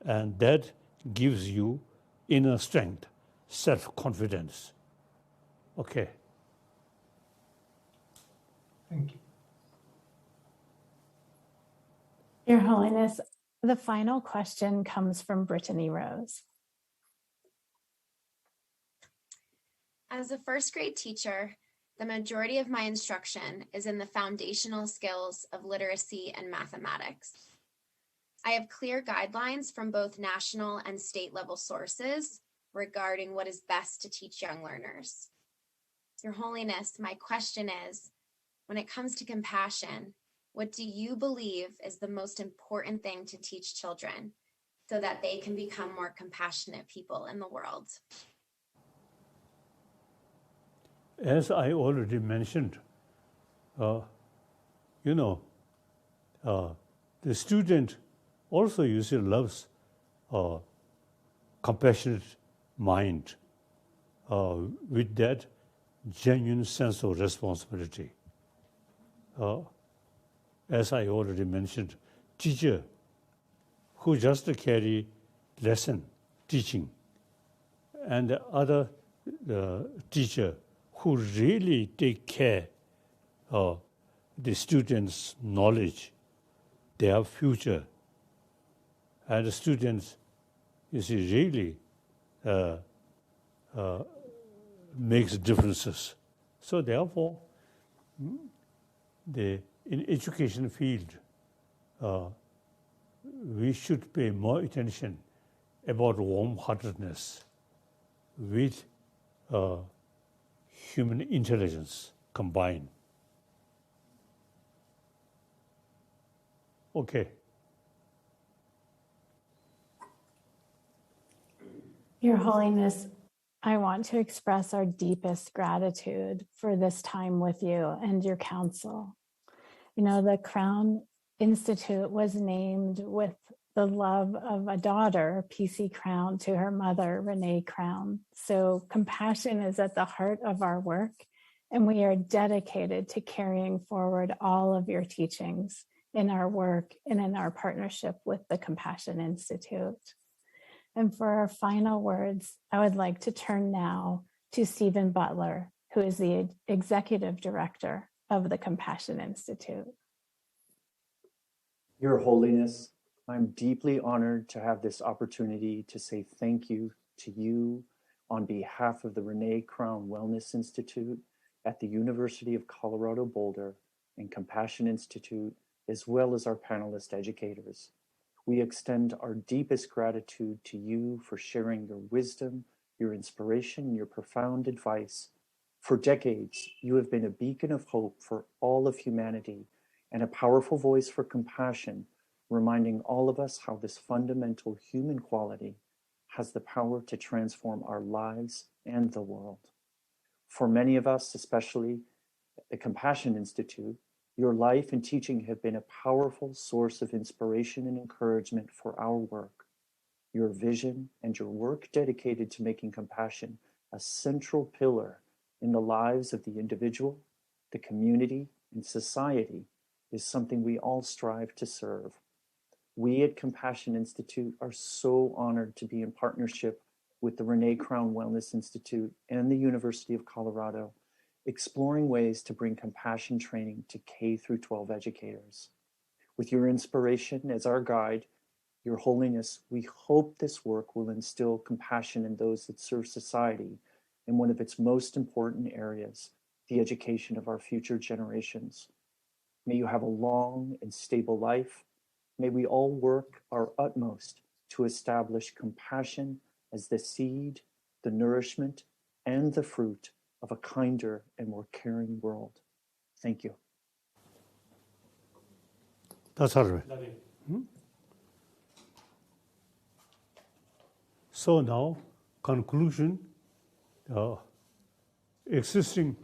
and that gives you inner strength, self-confidence. Okay. Thank you. Your Holiness, the final question comes from Brittany Rose. As a first grade teacher, the majority of my instruction is in the foundational skills of literacy and mathematics. I have clear guidelines from both national and state level sources regarding what is best to teach young learners. Your Holiness, my question is, when it comes to compassion, what do you believe is the most important thing to teach children so that they can become more compassionate people in the world? As I already mentioned, the student also usually loves compassionate mind with that genuine sense of responsibility. As I already mentioned, teacher who just carry lesson teaching, and the other teacher who really take care of the students' knowledge, their future, and the students, you see, really makes differences. So therefore, in education field, we should pay more attention about warm-heartedness with human intelligence combined. Okay. Your Holiness, I want to express our deepest gratitude for this time with you and your counsel. You know, the Crown Institute was named with the love of a daughter, PC Crown, to her mother, Renée Crown. So compassion is at the heart of our work, and we are dedicated to carrying forward all of your teachings in our work and in our partnership with the Compassion Institute. And for our final words, I would like to turn now to Stephen Butler, who is the Executive Director of the Compassion Institute. Your Holiness, I'm deeply honored to have this opportunity to say thank you to you on behalf of the Renée Crown Wellness Institute at the University of Colorado Boulder and Compassion Institute, as well as our panelist educators. We extend our deepest gratitude to you for sharing your wisdom, your inspiration, and your profound advice. For decades, you have been a beacon of hope for all of humanity and a powerful voice for compassion, reminding all of us how this fundamental human quality has the power to transform our lives and the world. For many of us, especially at the Compassion Institute, your life and teaching have been a powerful source of inspiration and encouragement for our work. Your vision and your work dedicated to making compassion a central pillar in the lives of the individual, the community, and society is something we all strive to serve. We at Compassion Institute are so honored to be in partnership with the Renée Crown Wellness Institute and the University of Colorado, exploring ways to bring compassion training to K through 12 educators. With your inspiration as our guide, Your Holiness, we hope this work will instill compassion in those that serve society in one of its most important areas, the education of our future generations. May you have a long and stable life. May we all work our utmost to establish compassion as the seed, the nourishment, and the fruit of a kinder and more caring world. Thank you. That's all right. So now, conclusion, existing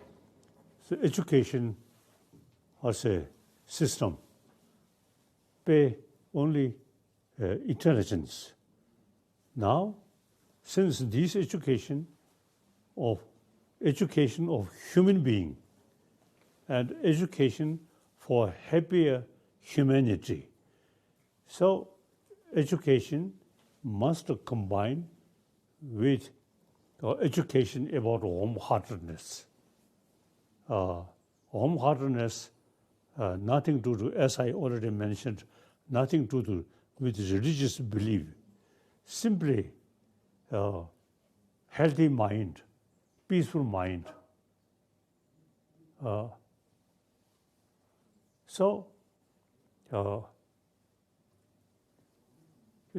education as a system pay only intelligence. Now, since this education of human being and education for happier humanity, so education must combine with education about warm-heartedness. Warm-heartedness, nothing to do, as I already mentioned, nothing to do with religious belief. Simply healthy mind, peaceful mind. You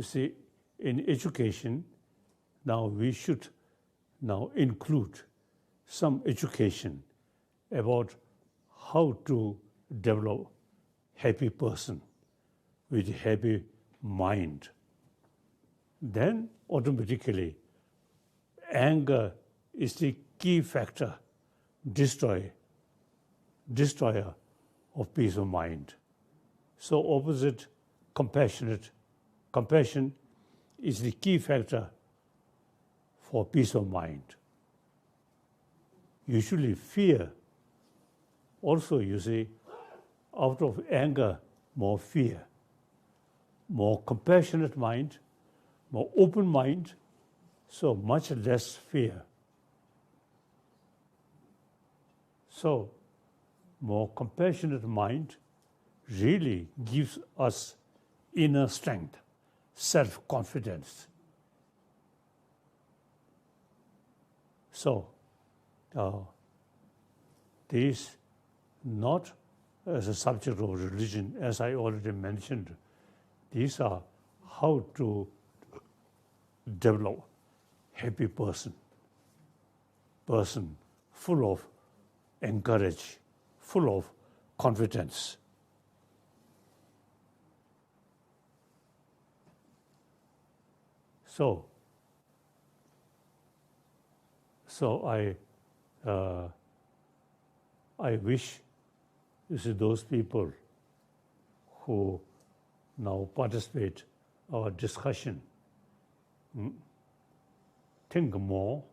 see, in education, now we should now include some education about how to develop happy person with happy mind. Then automatically anger is the key factor, destroyer of peace of mind. So opposite compassion is the key factor for peace of mind. Usually fear, also you see, out of anger, more fear. More compassionate mind, more open mind, so much less fear. So more compassionate mind really gives us inner strength, self-confidence. So this not as a subject of religion, as I already mentioned. These are how to develop happy person full of encourage, full of confidence. So I wish you see those people who now participate our discussion, think more.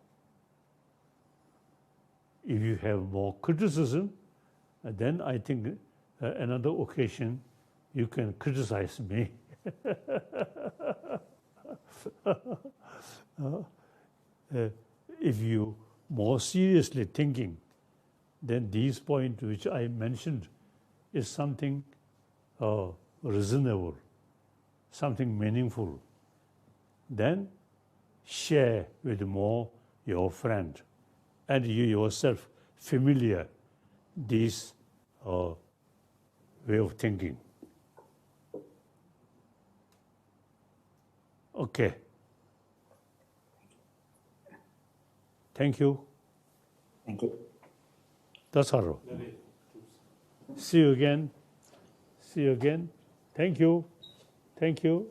If you have more criticism, then I think another occasion you can criticize me. If you more seriously thinking, then these points which I mentioned is something reasonable, something meaningful. Then share with more your friend and you yourself familiar this way of thinking. Okay. Thank you. Thank you. That's all. See you again. See you again. Thank you. Thank you.